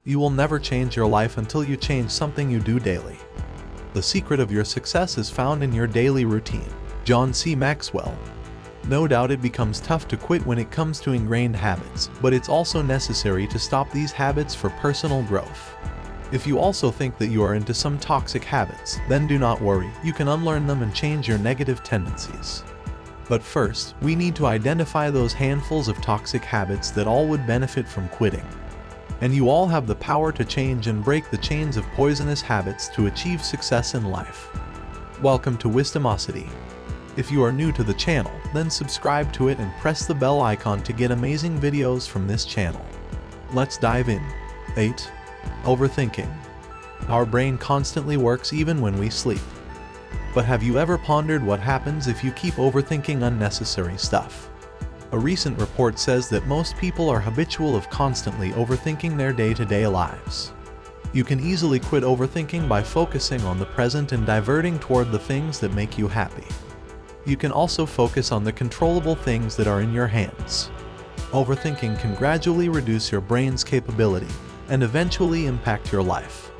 You will never change your life until you change something you do daily. The secret of your success is found in your daily routine. John C. Maxwell. No doubt it becomes tough to quit when it comes to ingrained habits, but it's also necessary to stop these habits for personal growth. If you also think that you are into some toxic habits, then do not worry, you can unlearn them and change your negative tendencies. But first, we need to identify those handfuls of toxic habits that all would benefit from quitting. And you all have the power to change and break the chains of poisonous habits to achieve success in life. Welcome to Wisdomosity. If you are new to the channel, then subscribe to it and press the bell icon to get amazing videos from this channel. Let's dive in. 8. Overthinking. Our brain constantly works even when we sleep. But have you ever pondered what happens if you keep overthinking unnecessary stuff? A recent report says that most people are habitual of constantly overthinking their day-to-day lives. You can easily quit overthinking by focusing on the present and diverting toward the things that make you happy. You can also focus on the controllable things that are in your hands. Overthinking can gradually reduce your brain's capability and eventually impact your life.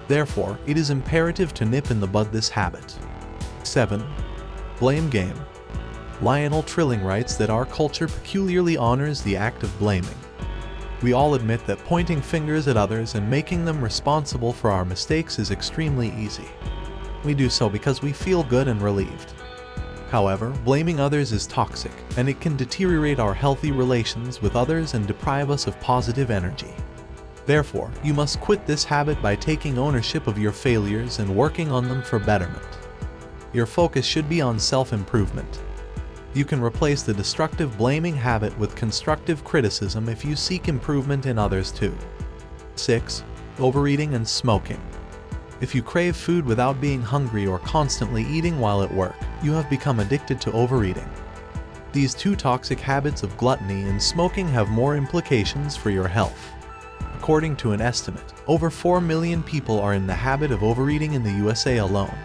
Therefore, it is imperative to nip in the bud this habit. 7. Blame game. Lionel Trilling writes that our culture peculiarly honors the act of blaming. We all admit that pointing fingers at others and making them responsible for our mistakes is extremely easy. We do so because we feel good and relieved. However, blaming others is toxic, and it can deteriorate our healthy relations with others and deprive us of positive energy. Therefore, you must quit this habit by taking ownership of your failures and working on them for betterment. Your focus should be on self-improvement. You can replace the destructive blaming habit with constructive criticism if you seek improvement in others too. 6. Overeating and smoking. If you crave food without being hungry or constantly eating while at work, you have become addicted to overeating. These two toxic habits of gluttony and smoking have more implications for your health. According to an estimate, over 4 million people are in the habit of overeating in the USA alone.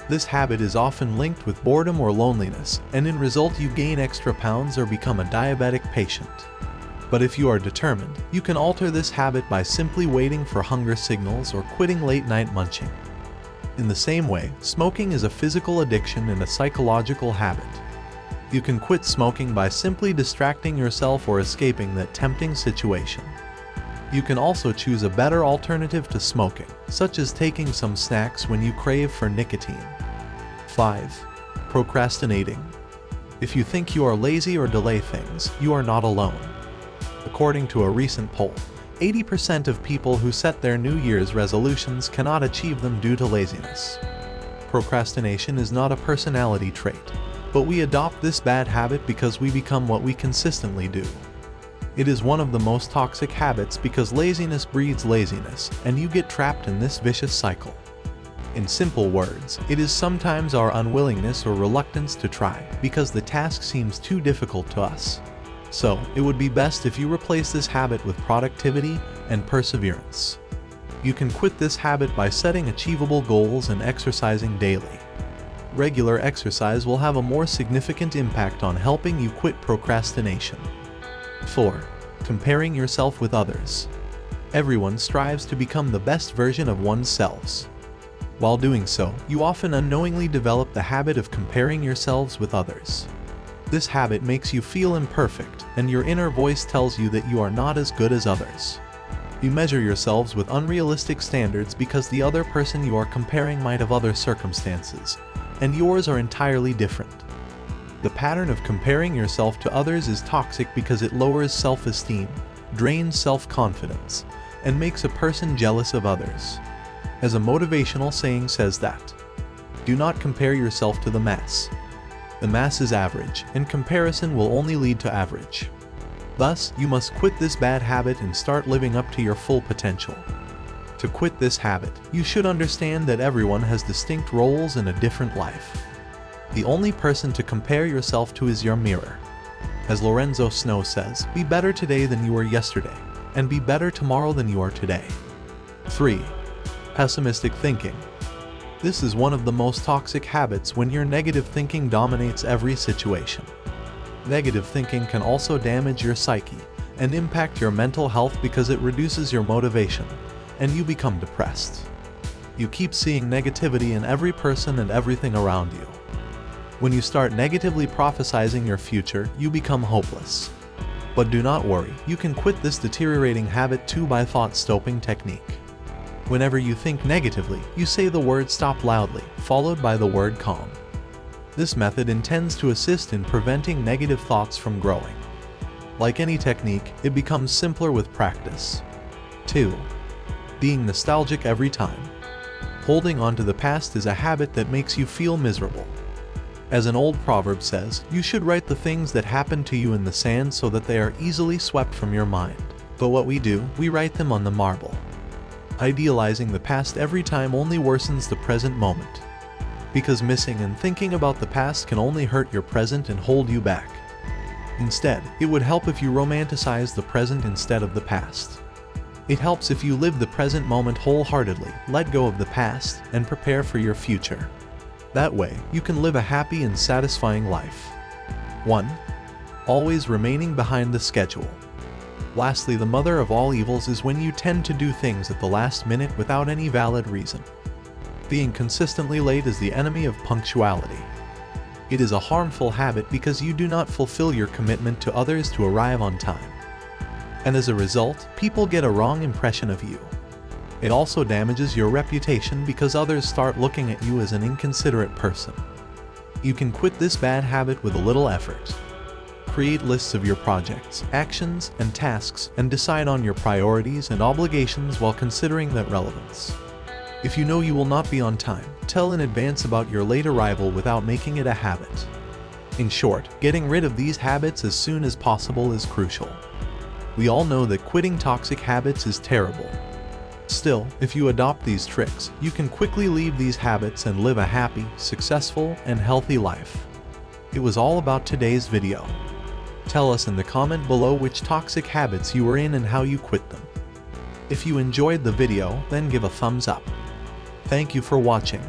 This habit is often linked with boredom or loneliness, and in result you gain extra pounds or become a diabetic patient. But if you are determined, you can alter this habit by simply waiting for hunger signals or quitting late-night munching. In the same way, smoking is a physical addiction and a psychological habit. You can quit smoking by simply distracting yourself or escaping that tempting situation. You can also choose a better alternative to smoking, such as taking some snacks when you crave for nicotine. 5. Procrastinating. If you think you are lazy or delay things, you are not alone. According to a recent poll, 80% of people who set their New Year's resolutions cannot achieve them due to laziness. Procrastination is not a personality trait, but we adopt this bad habit because we become what we consistently do. It is one of the most toxic habits because laziness breeds laziness, and you get trapped in this vicious cycle. In simple words, it is sometimes our unwillingness or reluctance to try because the task seems too difficult to us. So, it would be best if you replace this habit with productivity and perseverance. You can quit this habit by setting achievable goals and exercising daily. Regular exercise will have a more significant impact on helping you quit procrastination. 4. Comparing yourself with others. Everyone strives to become the best version of oneself. While doing so, you often unknowingly develop the habit of comparing yourselves with others. This habit makes you feel imperfect, and your inner voice tells you that you are not as good as others. You measure yourselves with unrealistic standards because the other person you are comparing might have other circumstances, and yours are entirely different. The pattern of comparing yourself to others is toxic because it lowers self-esteem, drains self-confidence, and makes a person jealous of others. As a motivational saying says that, do not compare yourself to the mass. The mass is average, and comparison will only lead to average. Thus, you must quit this bad habit and start living up to your full potential. To quit this habit, you should understand that everyone has distinct roles in a different life. The only person to compare yourself to is your mirror. As Lorenzo Snow says, be better today than you were yesterday, and be better tomorrow than you are today. 3. Pessimistic thinking. This is one of the most toxic habits when your negative thinking dominates every situation. Negative thinking can also damage your psyche and impact your mental health because it reduces your motivation, and you become depressed. You keep seeing negativity in every person and everything around you. When you start negatively prophesizing your future, you become hopeless. But do not worry, you can quit this deteriorating habit too by thought-stopping technique. Whenever you think negatively, you say the word stop loudly, followed by the word calm. This method intends to assist in preventing negative thoughts from growing. Like any technique, it becomes simpler with practice. 2. Being nostalgic every time. Holding on to the past is a habit that makes you feel miserable. As an old proverb says, you should write the things that happened to you in the sand so that they are easily swept from your mind. But what we do, we write them on the marble. Idealizing the past every time only worsens the present moment. Because missing and thinking about the past can only hurt your present and hold you back. Instead, it would help if you romanticize the present instead of the past. It helps if you live the present moment wholeheartedly, let go of the past, and prepare for your future. That way, you can live a happy and satisfying life. 1. Always remaining behind the schedule. Lastly, the mother of all evils is when you tend to do things at the last minute without any valid reason. Being consistently late is the enemy of punctuality. It is a harmful habit because you do not fulfill your commitment to others to arrive on time. And as a result, people get a wrong impression of you. It also damages your reputation because others start looking at you as an inconsiderate person. You can quit this bad habit with a little effort. Create lists of your projects, actions, and tasks, and decide on your priorities and obligations while considering that relevance. If you know you will not be on time, tell in advance about your late arrival without making it a habit. In short, getting rid of these habits as soon as possible is crucial. We all know that quitting toxic habits is terrible. Still, if you adopt these tricks, you can quickly leave these habits and live a happy, successful, and healthy life. It was all about today's video. Tell us in the comment below which toxic habits you were in and how you quit them. If you enjoyed the video, then give a thumbs up. Thank you for watching.